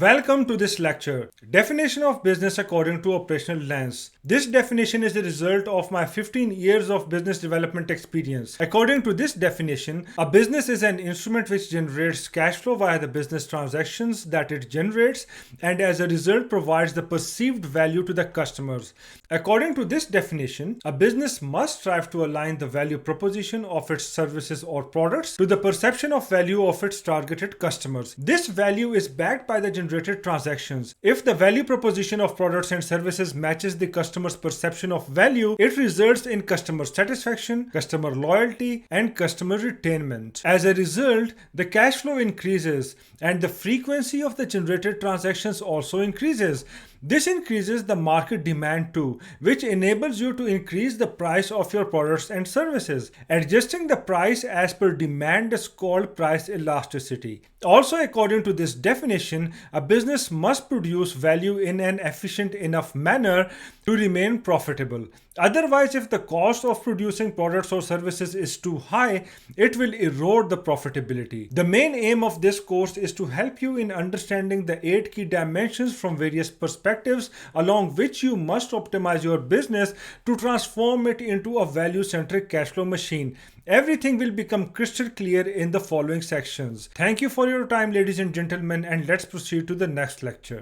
Welcome to this lecture. Definition of business according to operational lens. This definition is the result of my 15 years of business development experience. According to this definition, a business is an instrument which generates cash flow via the business transactions that it generates and as a result provides the perceived value to the customers. According to this definition, a business must strive to align the value proposition of its services or products to the perception of value of its targeted customers. This value is backed by the generated transactions. If the value proposition of products and services matches the customer's perception of value, it results in customer satisfaction, customer loyalty, and customer retainment. As a result, the cash flow increases and the frequency of the generated transactions also increases. This increases the market demand too, which enables you to increase the price of your products and services. Adjusting the price as per demand is called price elasticity. Also, according to this definition, a business must produce value in an efficient enough manner to remain profitable. Otherwise, if the cost of producing products or services is too high, it will erode the profitability. The main aim of this course is to help you in understanding the 8 key dimensions from various perspectives along which you must optimize your business to transform it into a value-centric cash flow machine. Everything will become crystal clear in the following sections. Thank you for your time, ladies and gentlemen, and let's proceed to the next lecture.